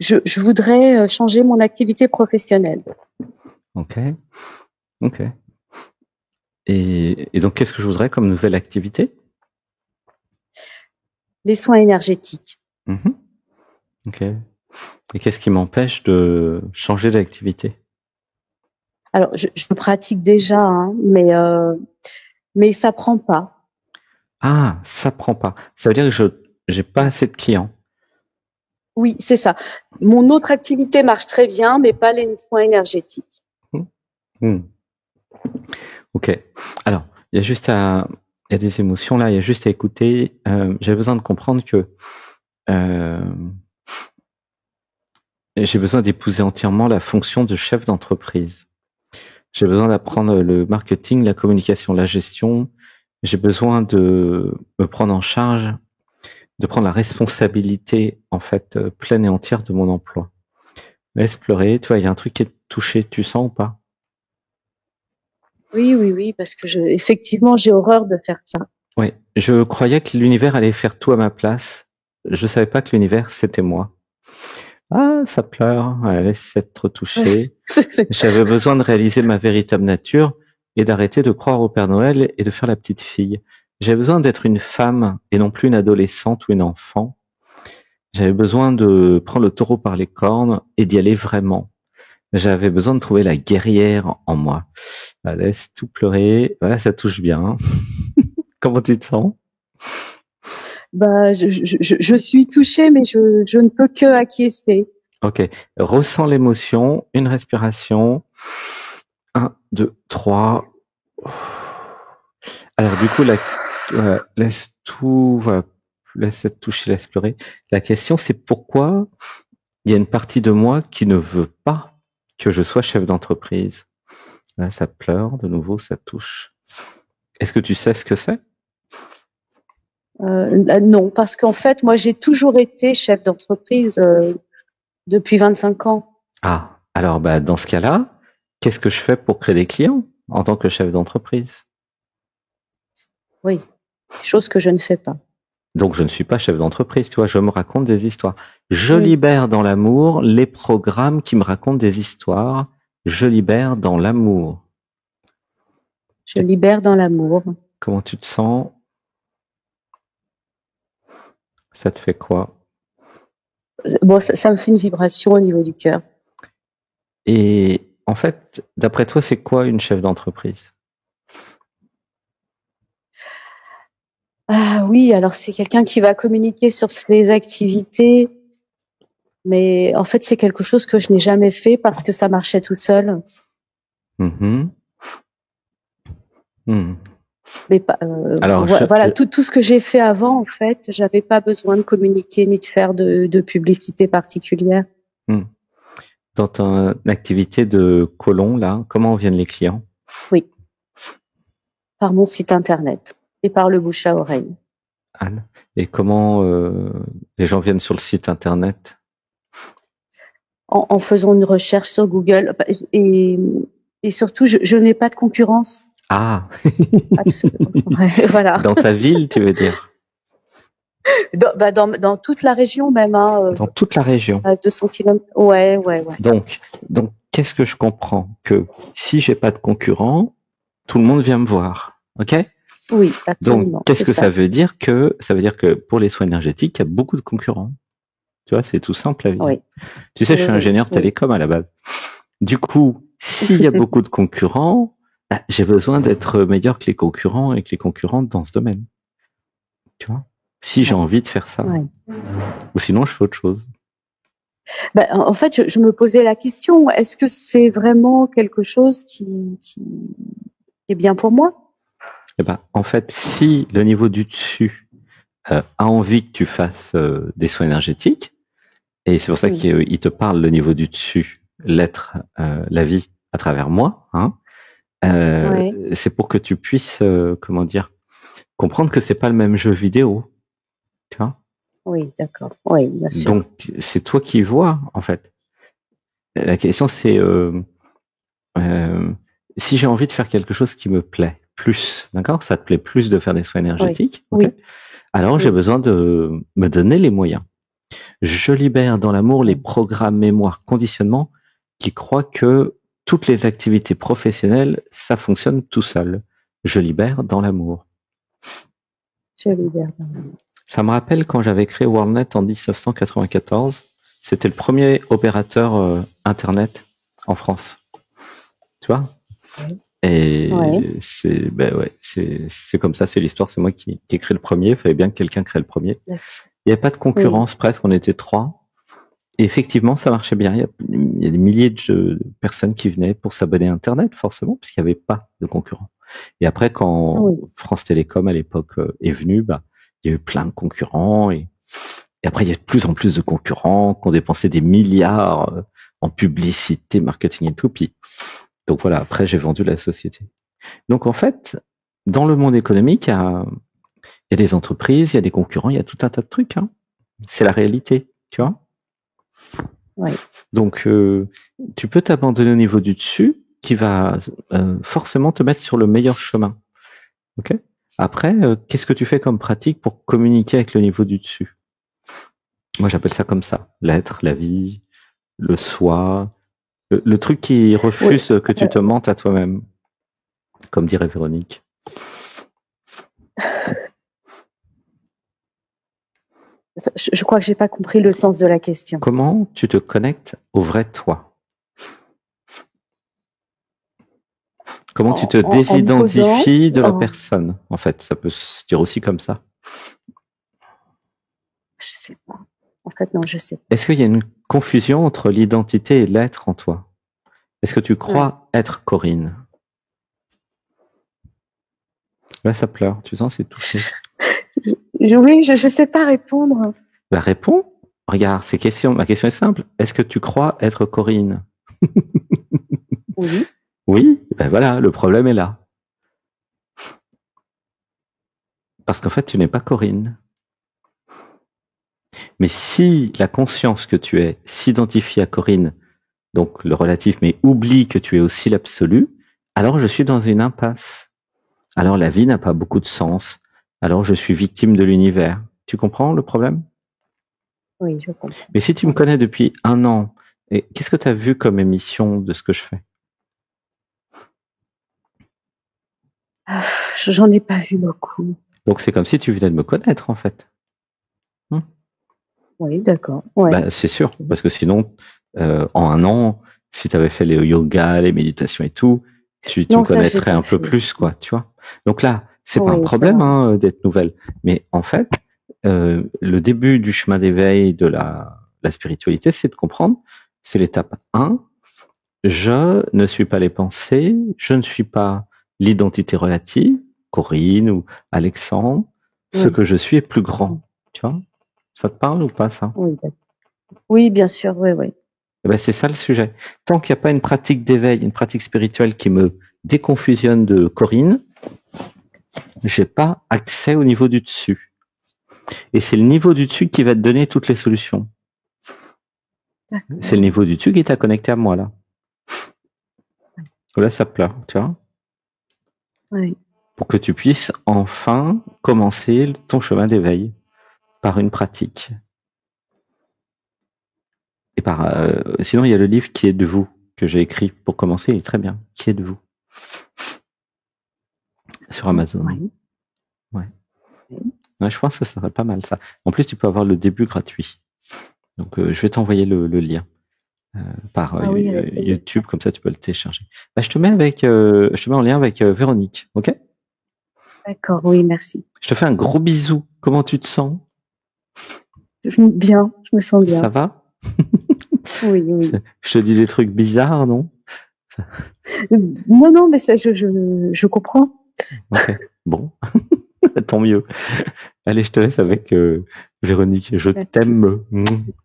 Je voudrais changer mon activité professionnelle. Ok, ok. Et donc, qu'est-ce que je voudrais comme nouvelle activité? Les soins énergétiques. Mhm. Ok. Et qu'est-ce qui m'empêche de changer d'activité? Alors, je pratique déjà, hein, mais ça prend pas. Ah, ça prend pas. Ça veut dire que je j'ai pas assez de clients. Oui, c'est ça. Mon autre activité marche très bien, mais pas les soins énergétiques. Hmm. Ok. Alors, il y a juste il y a des émotions là, il y a juste à écouter. J'avais besoin de comprendre que euh, j'ai besoin d'épouser entièrement la fonction de chef d'entreprise. J'ai besoin d'apprendre le marketing, la communication, la gestion. J'ai besoin de me prendre en charge, de prendre la responsabilité en fait pleine et entière de mon emploi. Laisse pleurer. Tu vois, il y a un truc qui est touché. Tu sens ou pas? Oui, parce que effectivement, j'ai horreur de faire ça. Oui. Je croyais que l'univers allait faire tout à ma place. Je savais pas que l'univers c'était moi. Ah, ça pleure. Elle laisse être touchée. J'avais besoin de réaliser ma véritable nature et d'arrêter de croire au Père Noël et de faire la petite fille. J'avais besoin d'être une femme et non plus une adolescente ou une enfant. J'avais besoin de prendre le taureau par les cornes et d'y aller vraiment. J'avais besoin de trouver la guerrière en moi. Laisse tout pleurer. Voilà, ça touche bien. Comment tu te sens? Bah, je suis touchée, mais je ne peux que acquiescer. Ok. Ressens l'émotion. Une respiration. 1, 2, 3. Alors du coup, voilà, laisse tout, voilà, laisse être touché, laisse pleurer. La question, c'est pourquoi il y a une partie de moi qui ne veut pas que je sois chef d'entreprise. Là, ça pleure, de nouveau, ça touche. Est-ce que tu sais ce que c'est? Non, parce qu'en fait, moi, j'ai toujours été chef d'entreprise depuis 25 ans. Ah, alors bah, dans ce cas-là, qu'est-ce que je fais pour créer des clients en tant que chef d'entreprise? Oui, chose que je ne fais pas. Donc je ne suis pas chef d'entreprise, tu vois, je me raconte des histoires. Je Oui, libère dans l'amour les programmes qui me racontent des histoires. Je libère dans l'amour. je libère dans l'amour. Comment tu te sens? Ça te fait quoi? Bon, ça me fait une vibration au niveau du cœur. Et en fait, d'après toi, c'est quoi une chef d'entreprise? Ah oui, alors c'est quelqu'un qui va communiquer sur ses activités, mais en fait, c'est quelque chose que je n'ai jamais fait parce que ça marchait tout seul. Mhm. Mhm. Mais pas, Alors, voilà, tout ce que j'ai fait avant, en fait, j'avais pas besoin de communiquer ni de faire de publicité particulière. dans ton activité de colon, là, comment viennent les clients? Oui, par mon site internet et par le bouche à oreille. Anne, et comment les gens viennent sur le site internet? En faisant une recherche sur Google et surtout, je n'ai pas de concurrence. Ah, Absolument. Ouais, voilà. dans ta ville, tu veux dire? Dans toute la région même, hein, Dans toute la région. à 200 km. Ouais. Donc, qu'est-ce que je comprends? Que si j'ai pas de concurrent, tout le monde vient me voir. OK? Oui, Donc, absolument. qu'est-ce C'est que ça. ça veut dire? Ça veut dire que pour les soins énergétiques, il y a beaucoup de concurrents. Tu vois, c'est tout simple la vie. Oui. Tu sais, je suis ingénieur télécom à la base. Du coup, s'il y a beaucoup de concurrents, bah, j'ai besoin d'être meilleur que les concurrents et que les concurrentes dans ce domaine. Tu vois? Si j'ai envie de faire ça. Ouais. Ou sinon, je fais autre chose. En fait, je me posais la question, est-ce que c'est vraiment quelque chose qui est bien pour moi? Eh ben, en fait, si le niveau du dessus a envie que tu fasses des soins énergétiques, et c'est pour ça qu'il te parle le niveau du dessus, l'être, la vie à travers moi, hein, c'est pour que tu puisses, comment dire, comprendre que c'est pas le même jeu vidéo, tu vois. Oui, d'accord. Oui, bien sûr. Donc c'est toi qui vois en fait. La question c'est si j'ai envie de faire quelque chose qui me plaît plus, d'accord? Ça te plaît plus de faire des soins énergétiques, ok? Oui. Alors j'ai besoin de me donner les moyens. Je libère dans l'amour les programmes, mémoire, conditionnements qui croient que toutes les activités professionnelles, ça fonctionne tout seul. Je libère dans l'amour. Je libère dans l'amour. Ça me rappelle quand j'avais créé WorldNet en 1994. C'était le premier opérateur Internet en France. Tu vois? Oui. Et Ouais. c'est comme ça, c'est l'histoire. C'est moi qui ai créé le premier. Il fallait bien que quelqu'un crée le premier. Il n'y avait pas de concurrence presque. On était 3. Et effectivement, ça marchait bien. Il y a des milliers de personnes qui venaient pour s'abonner à Internet, forcément, parce qu'il n'y avait pas de concurrents. Et après, quand France Télécom, à l'époque, est venue, il y a eu plein de concurrents. Et après, il y a de plus en plus de concurrents qui ont dépensé des milliards en publicité, marketing et tout. Puis, donc voilà, après, j'ai vendu la société. Donc en fait, dans le monde économique, il y a des entreprises, il y a des concurrents, il y a tout un tas de trucs. Hein. C'est la réalité, tu vois. Oui. Donc, tu peux t'abandonner au niveau du dessus, qui va forcément te mettre sur le meilleur chemin. Ok. Après, qu'est-ce que tu fais comme pratique pour communiquer avec le niveau du dessus? Moi, j'appelle ça comme ça. L'être, la vie, le soi, le truc qui refuse que tu te mentes à toi-même, comme dirait Véronique. Je crois que j'ai pas compris le sens de la question. Comment tu te connectes au vrai toi? Comment tu te désidentifies de la personne? En fait, ça peut se dire aussi comme ça. Je sais pas. En fait, non, je sais pas. Est-ce qu'il y a une confusion entre l'identité et l'être en toi? Est-ce que tu crois être Corinne? Là, ça pleure. Tu sens, c'est touché. Oui, je sais pas répondre. Réponds. Regarde, ma question est simple. Est-ce que tu crois être Corinne? Oui. Oui, voilà, le problème est là. Parce qu'en fait, tu n'es pas Corinne. Mais si la conscience que tu es s'identifie à Corinne, donc le relatif, mais oublie que tu es aussi l'absolu, alors je suis dans une impasse. Alors la vie n'a pas beaucoup de sens. Alors je suis victime de l'univers. Tu comprends le problème? Oui, je comprends. Mais si tu me connais depuis 1 an, qu'est-ce que tu as vu comme émission de ce que je fais? J'en ai pas vu beaucoup. Donc c'est comme si tu venais de me connaître en fait. Oui, d'accord. Ouais. C'est sûr, parce que sinon, en 1 an, si tu avais fait les yoga, les méditations et tout, tu me connaîtrais un peu plus, quoi, tu vois. Donc là, c'est pas un problème d'être nouvelle. Mais en fait, le début du chemin d'éveil de la spiritualité, c'est de comprendre, c'est l'étape 1. Je ne suis pas les pensées, je ne suis pas l'identité relative, Corinne ou Alexandre. Ce que je suis est plus grand, tu vois. Ça te parle ou pas, ça? Oui, bien sûr, oui. C'est ça le sujet. Tant qu'il n'y a pas une pratique d'éveil, une pratique spirituelle qui me déconfusionne de Corinne, j'ai pas accès au niveau du dessus. Et c'est le niveau du dessus qui va te donner toutes les solutions. C'est le niveau du dessus qui t'a connecté à moi, là. Là, ça pleure, tu vois. Oui. Pour que tu puisses enfin commencer ton chemin d'éveil par une pratique. Et sinon, il y a le livre Qui êtes-vous que j'ai écrit pour commencer, il est très bien. Qui êtes-vous? Sur Amazon. Oui. Ouais, je pense que ça serait pas mal ça. En plus, tu peux avoir le début gratuit. Donc, je vais t'envoyer le lien par YouTube, comme ça tu peux le télécharger. Je te mets en lien avec Véronique, ok? D'accord, oui, merci. Je te fais un gros bisou. Comment tu te sens? Bien, je me sens bien. Ça va? Oui. Je te dis des trucs bizarres, non? Non, mais ça, je comprends. Ok, bon. Tant mieux. Allez, je te laisse avec Véronique. Je t'aime.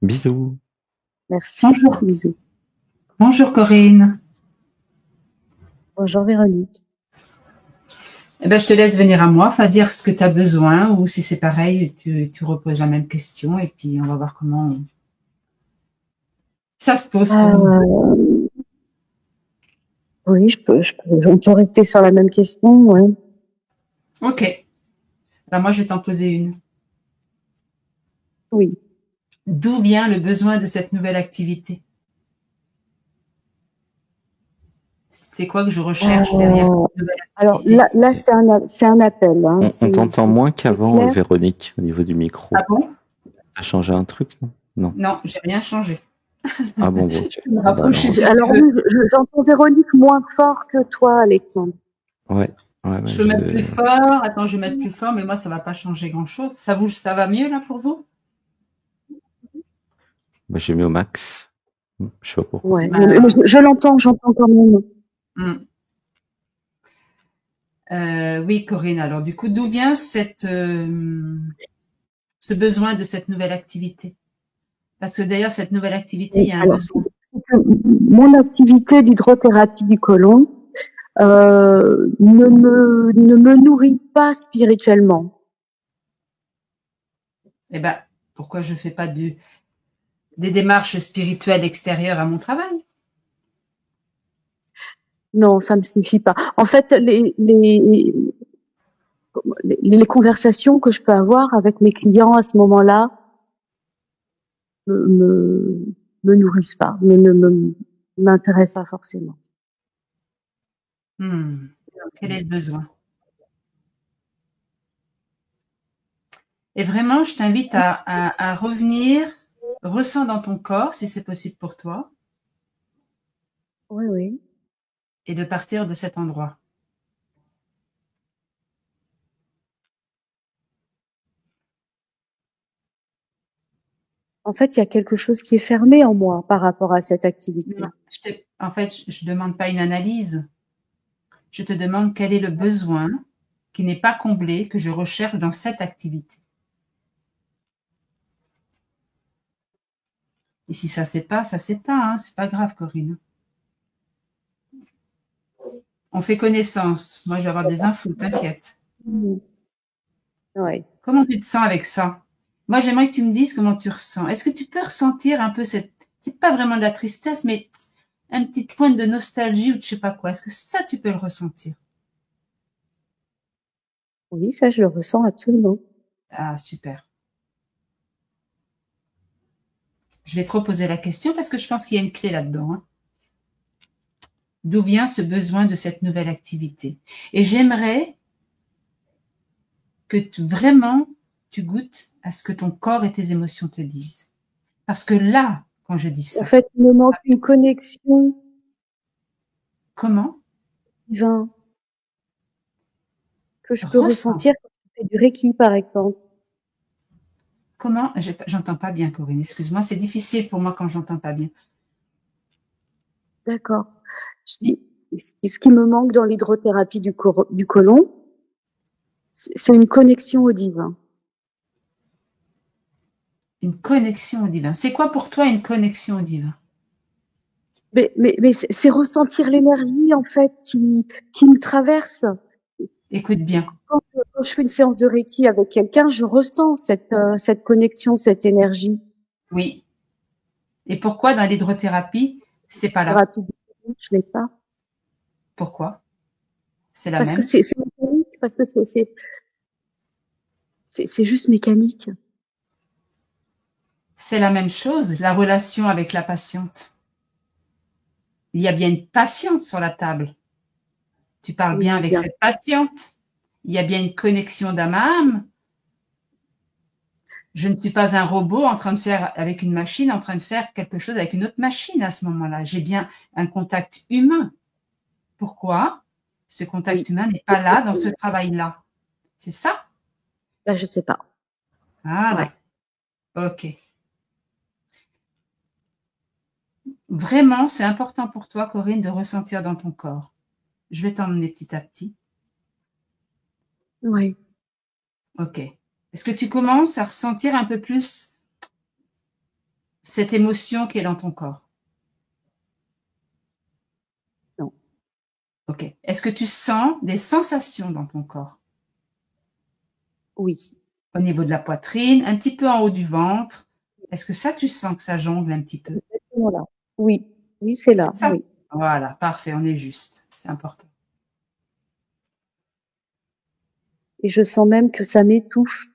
Bisous. Merci. Bonjour. Bisous. Bonjour Corinne. Bonjour Véronique. Je te laisse venir à moi, dire ce que tu as besoin, ou si c'est pareil, tu reposes la même question et puis on va voir comment ça se pose. Oui, on peut rester sur la même question, ouais. Ok. Alors moi, je vais t'en poser une. Oui. D'où vient le besoin de cette nouvelle activité? C'est quoi que je recherche derrière cette nouvelle Alors activité? là c'est un appel. Hein. On t'entend moins qu'avant, Véronique, au niveau du micro. Ah bon? T'as changé un truc, non? Non. Non, j'ai rien changé. Ah bon, bon. Je peux me rapprocher si alors tu veux. j'entends Véronique moins fort que toi, Alexandre. Ouais. Je peux mettre plus fort. Attends, je vais mettre plus fort, mais moi, ça va pas changer grand-chose. Ça va mieux, là, pour vous? Bah, j'ai mis au max. Je sais pas pourquoi. Ouais, mais je l'entends, j'entends quand même. Oui, Corinne. Alors, du coup, d'où vient ce besoin de cette nouvelle activité? Parce que d'ailleurs, cette nouvelle activité, il y a un besoin. Mon activité d'hydrothérapie du côlon ne me nourrit pas spirituellement. Eh ben, pourquoi je fais pas des démarches spirituelles extérieures à mon travail? Non, ça me suffit pas. En fait, les conversations que je peux avoir avec mes clients à ce moment-là me nourrissent pas, mais ne m'intéressent pas forcément. Quel est le besoin? Et vraiment, je t'invite à revenir, ressens dans ton corps, si c'est possible pour toi. Oui, oui. Et de partir de cet endroit. En fait, il y a quelque chose qui est fermé en moi par rapport à cette activité. Non, en fait, je ne demande pas une analyse. Je te demande quel est le besoin qui n'est pas comblé, que je recherche dans cette activité. Et si ça c'est pas, hein, c'est pas grave, Corinne. On fait connaissance. Moi, je vais avoir des infos, t'inquiète. Ouais. Comment tu te sens avec ça? Moi, j'aimerais que tu me dises comment tu ressens. Est-ce que tu peux ressentir un peu c'est pas vraiment de la tristesse, mais un petit point de nostalgie ou de je sais pas quoi. Est-ce que ça, tu peux le ressentir? Oui, ça, je le ressens absolument. Ah, super. Je vais te reposer la question parce que je pense qu'il y a une clé là-dedans. Hein. D'où vient ce besoin de cette nouvelle activité? Et j'aimerais que vraiment tu goûtes à ce que ton corps et tes émotions te disent. Parce que là, quand je dis ça... En fait, il me manque une connexion. Comment? Divin. Que je peux ressentir quand je fais du Reiki, par exemple. Comment? J'entends pas bien, Corinne. Excuse-moi, c'est difficile pour moi quand j'entends pas bien. D'accord. Je dis, ce qui me manque dans l'hydrothérapie du côlon, c'est une connexion au divin. Une connexion au divin. C'est quoi pour toi une connexion au divin? Mais c'est ressentir l'énergie, en fait, qui me traverse. Écoute bien. Quand je fais une séance de Reiki avec quelqu'un, je ressens cette connexion, cette énergie. Oui. Et pourquoi dans l'hydrothérapie, c'est pas là? Je l'ai pas. Pourquoi? C'est la parce même. Que c'est mécanique, parce que c'est juste mécanique. C'est la même chose, la relation avec la patiente. Il y a bien une patiente sur la table. Tu parles bien avec cette patiente. Il y a bien une connexion d'âme à âme. Je ne suis pas un robot en train de faire avec une machine, en train de faire quelque chose avec une autre machine à ce moment-là. J'ai bien un contact humain. Pourquoi ce contact humain n'est pas là dans ce travail-là? C'est ça? Ben, je sais pas. Ah, ouais. Ok. Vraiment, c'est important pour toi, Corinne, de ressentir dans ton corps. Je vais t'emmener petit à petit. Oui. Ok. Est-ce que tu commences à ressentir un peu plus cette émotion qui est dans ton corps? Non. Ok. Est-ce que tu sens des sensations dans ton corps? Oui. Au niveau de la poitrine, un petit peu en haut du ventre. Est-ce que ça, tu sens que ça jongle un petit peu? Voilà. Oui. Oui, c'est là. Ça. Oui. Voilà, parfait, on est juste. C'est important. Et je sens même que ça m'étouffe.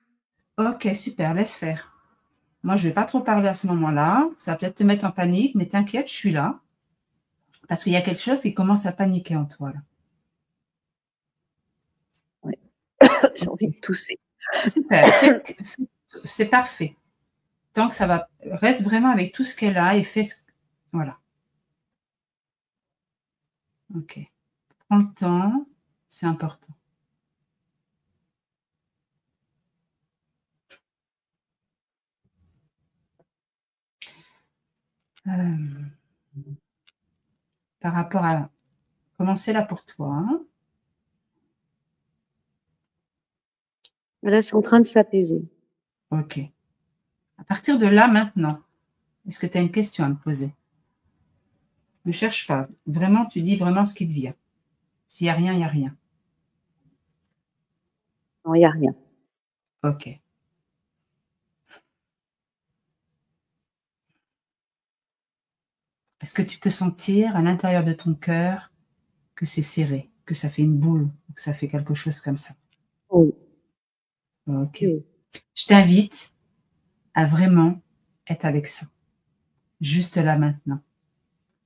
Ok, super, laisse faire. Moi, je vais pas trop parler à ce moment-là. Ça va peut-être te mettre en panique, mais t'inquiète, je suis là. Parce qu'il y a quelque chose qui commence à paniquer en toi, là. Oui. J'ai envie de tousser. Super. C'est parfait. Tant que ça va, reste vraiment avec tout ce qu'elle a et fais ce... Voilà. Ok. Prends le temps, c'est important. Par rapport à comment c'est là pour toi, hein? Là, c'est en train de s'apaiser. Ok. À partir de là, maintenant, est-ce que tu as une question à me poser? Ne cherche pas. Vraiment, tu dis vraiment ce qui te vient. S'il n'y a rien, il n'y a rien. Non, il n'y a rien. Ok. Est-ce que tu peux sentir à l'intérieur de ton cœur que c'est serré, que ça fait une boule, que ça fait quelque chose comme ça? Oui. Ok. Oui. Je t'invite à vraiment être avec ça. Juste là maintenant.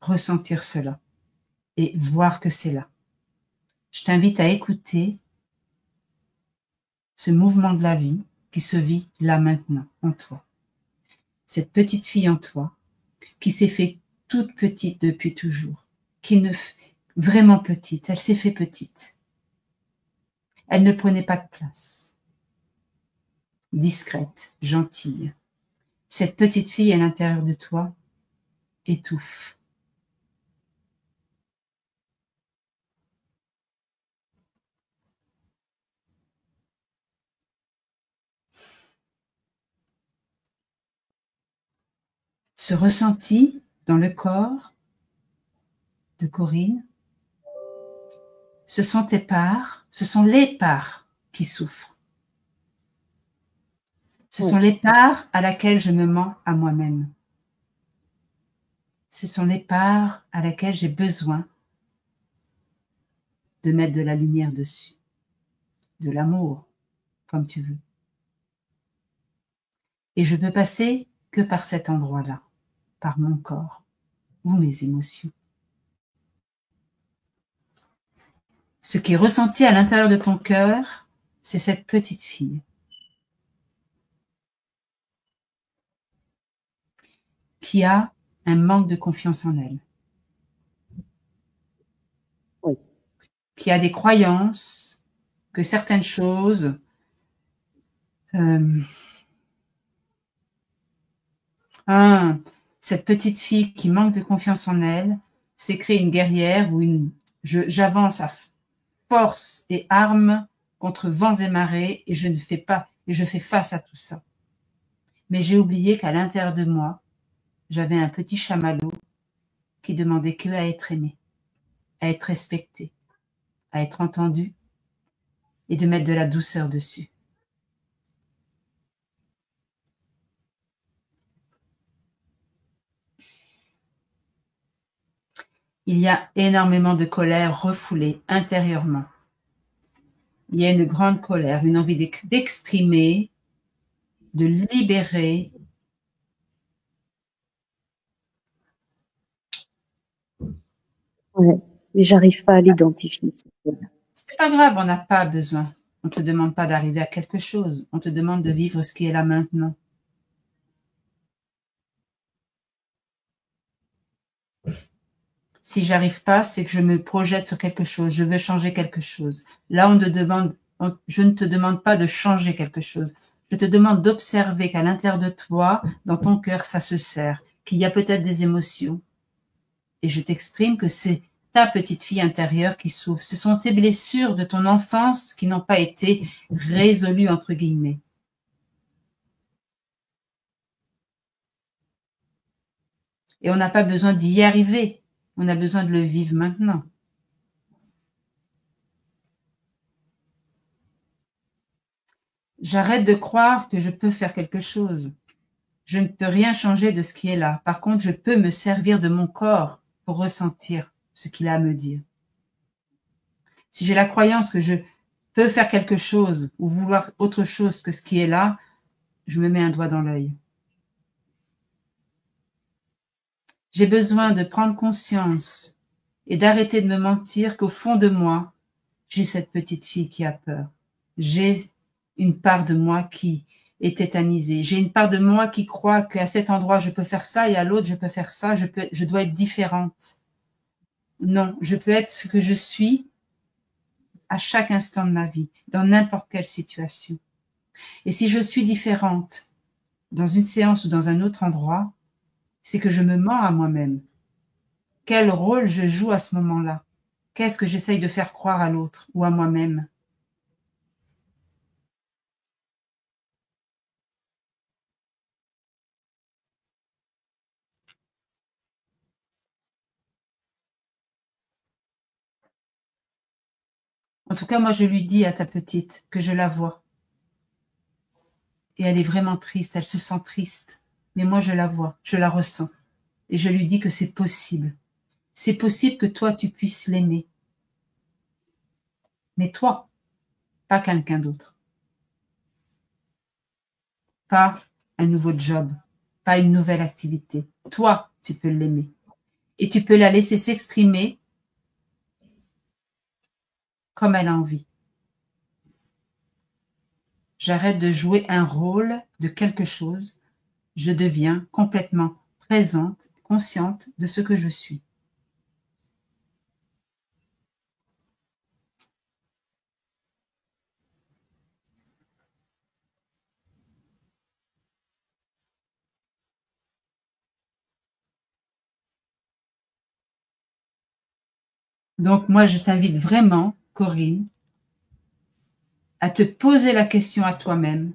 Ressentir cela et voir que c'est là. Je t'invite à écouter ce mouvement de la vie qui se vit là maintenant en toi. Cette petite fille en toi qui s'est fait toute petite depuis toujours, qui ne vraiment petite, elle s'est fait petite. Elle ne prenait pas de place. Discrète, gentille. Cette petite fille à l'intérieur de toi étouffe. Ce ressenti dans le corps de Corinne, ce sont tes parts, ce sont les parts qui souffrent. Ce sont les parts à laquelle je me mens à moi-même. Ce sont les parts à laquelle j'ai besoin de mettre de la lumière dessus, de l'amour, comme tu veux. Et je peux passer que par cet endroit-là, par mon corps ou mes émotions. Ce qui est ressenti à l'intérieur de ton cœur, c'est cette petite fille qui a un manque de confiance en elle, Oui. qui a des croyances que certaines choses cette petite fille qui manque de confiance en elle s'est créée une guerrière où j'avance à force et armes contre vents et marées et je fais face à tout ça. Mais j'ai oublié qu'à l'intérieur de moi, j'avais un petit chamallow qui demandait que à être aimé, à être respecté, à être entendu et de mettre de la douceur dessus. Il y a énormément de colère refoulée intérieurement. Il y a une grande colère, une envie d'exprimer, de libérer. Ouais, mais j'arrive pas à l'identifier. C'est pas grave, on n'a pas besoin. On te demande pas d'arriver à quelque chose. On te demande de vivre ce qui est là maintenant. Si j'arrive pas, c'est que je me projette sur quelque chose. Je veux changer quelque chose. Là, je ne te demande pas de changer quelque chose. Je te demande d'observer qu'à l'intérieur de toi, dans ton cœur, ça se serre, qu'il y a peut-être des émotions. Et je t'exprime que c'est ta petite fille intérieure qui souffre. Ce sont ces blessures de ton enfance qui n'ont pas été résolues, entre guillemets. Et on n'a pas besoin d'y arriver. On a besoin de le vivre maintenant. J'arrête de croire que je peux faire quelque chose. Je ne peux rien changer de ce qui est là. Par contre, je peux me servir de mon corps pour ressentir ce qu'il a à me dire. Si j'ai la croyance que je peux faire quelque chose ou vouloir autre chose que ce qui est là, je me mets un doigt dans l'œil. J'ai besoin de prendre conscience et d'arrêter de me mentir qu'au fond de moi, j'ai cette petite fille qui a peur. J'ai une part de moi qui est tétanisée. J'ai une part de moi qui croit qu'à cet endroit, je peux faire ça et à l'autre, je peux faire ça. Je dois être différente. Non, je peux être ce que je suis à chaque instant de ma vie, dans n'importe quelle situation. Et si je suis différente dans une séance ou dans un autre endroit, c'est que je me mens à moi-même. Quel rôle je joue à ce moment-là? Qu'est-ce que j'essaye de faire croire à l'autre ou à moi-même? En tout cas, moi, je lui dis à ta petite que je la vois. Et elle est vraiment triste, elle se sent triste. Mais moi, je la vois, je la ressens. Et je lui dis que c'est possible. C'est possible que toi, tu puisses l'aimer. Mais toi, pas quelqu'un d'autre. Pas un nouveau job, pas une nouvelle activité. Toi, tu peux l'aimer. Et tu peux la laisser s'exprimer comme elle a envie. J'arrête de jouer un rôle de quelque chose. Je deviens complètement présente, consciente de ce que je suis. Donc moi, je t'invite vraiment, Corinne, à te poser la question à toi-même.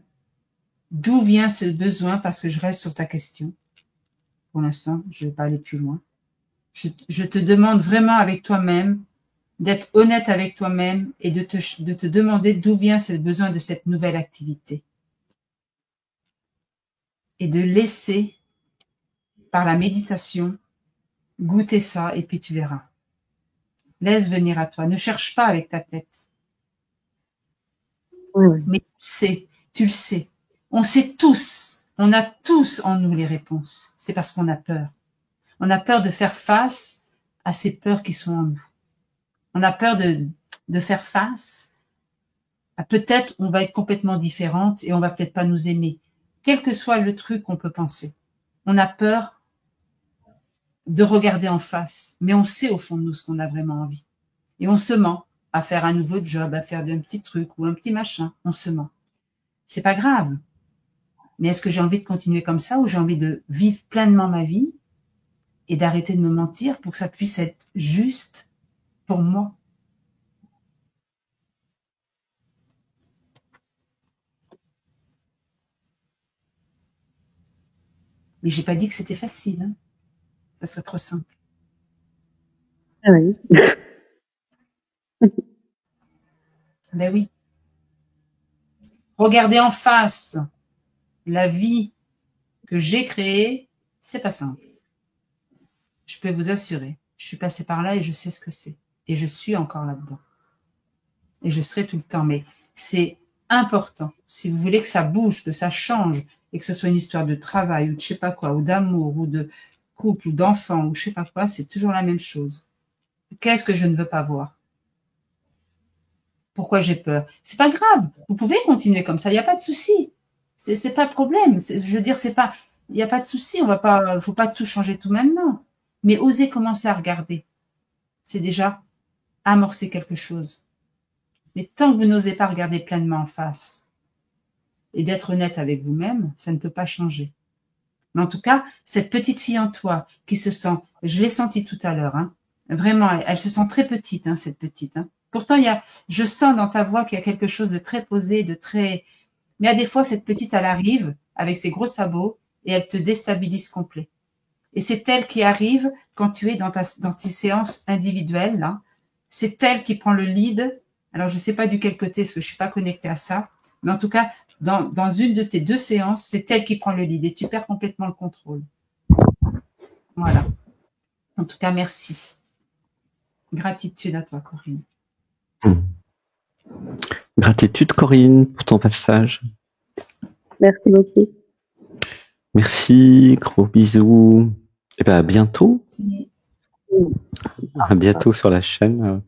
D'où vient ce besoin? Parce que je reste sur ta question. Pour l'instant, je ne vais pas aller plus loin. Je te demande vraiment avec toi-même d'être honnête avec toi-même et de te demander d'où vient ce besoin de cette nouvelle activité. Et de laisser, par la méditation, goûter ça et puis tu verras. Laisse venir à toi. Ne cherche pas avec ta tête. Oui. Mais tu le sais. On sait tous, on a tous en nous les réponses. C'est parce qu'on a peur. On a peur de faire face à ces peurs qui sont en nous. On a peur de faire face à peut-être on va être complètement différente et on va peut-être pas nous aimer. Quel que soit le truc qu'on peut penser. On a peur de regarder en face. Mais on sait au fond de nous ce qu'on a vraiment envie. Et on se ment à faire un nouveau job, à faire un petit truc ou un petit machin. On se ment. C'est pas grave. Mais est-ce que j'ai envie de continuer comme ça ou j'ai envie de vivre pleinement ma vie et d'arrêter de me mentir pour que ça puisse être juste pour moi? Mais j'ai pas dit que c'était facile. Hein. Ça serait trop simple. Ah oui. Ben oui. Regarder en face la vie que j'ai créée, c'est pas simple. Je peux vous assurer. Je suis passée par là et je sais ce que c'est. Et je suis encore là-dedans. Et je serai tout le temps. Mais c'est important. Si vous voulez que ça bouge, que ça change, et que ce soit une histoire de travail, ou de je sais pas quoi, ou d'amour, ou de couple, ou d'enfant, ou je sais pas quoi, c'est toujours la même chose. Qu'est-ce que je ne veux pas voir? Pourquoi j'ai peur? C'est pas grave. Vous pouvez continuer comme ça. Il n'y a pas de souci. C'est pas le problème. Je veux dire, c'est pas, il n'y a pas de souci. Faut pas tout changer tout maintenant. Mais osez commencer à regarder. C'est déjà amorcer quelque chose. Mais tant que vous n'osez pas regarder pleinement en face et d'être honnête avec vous-même, ça ne peut pas changer. Mais en tout cas, cette petite fille en toi qui se sent, je l'ai senti tout à l'heure, hein, vraiment, elle se sent très petite, hein, cette petite. Hein. Pourtant, je sens dans ta voix qu'il y a quelque chose de très posé, de très... Mais à des fois, cette petite, elle arrive avec ses gros sabots et elle te déstabilise complet. Et c'est elle qui arrive quand tu es dans tes séances individuelles, là. C'est elle qui prend le lead. Alors, je ne sais pas du quel côté, parce que je suis pas connectée à ça. Mais en tout cas, dans une de tes 2 séances, c'est elle qui prend le lead et tu perds complètement le contrôle. Voilà. En tout cas, merci. Gratitude à toi, Corinne. Gratitude, Corinne, pour ton passage. Merci beaucoup. Merci, gros bisous. Et ben à bientôt. Si. À bientôt sur la chaîne.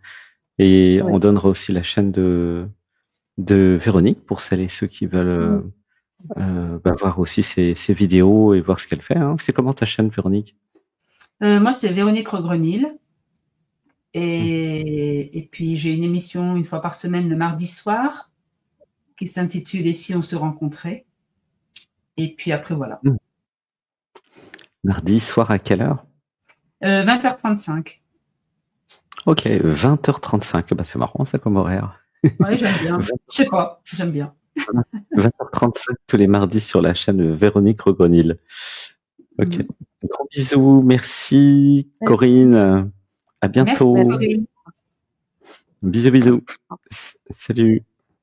Et Ouais. on donnera aussi la chaîne de Véronique pour celles et ceux qui veulent voir aussi ses vidéos et voir ce qu'elle fait. Hein. C'est comment ta chaîne, Véronique? Moi, c'est Véronique Regrenil. Et puis, j'ai une émission une fois par semaine le mardi soir qui s'intitule « Et si on se rencontrait ?» Et puis après, voilà. Mardi soir à quelle heure? 20h35. Ok, 20h35. Bah, c'est marrant ça comme horaire. Oui, j'aime bien. Je sais pas, j'aime bien. 20h35 tous les mardis sur la chaîne Véronique Regrenil. Ok. Gros bisous. Merci Corinne. À bientôt. Merci Corinne. Bisous, bisous. Salut.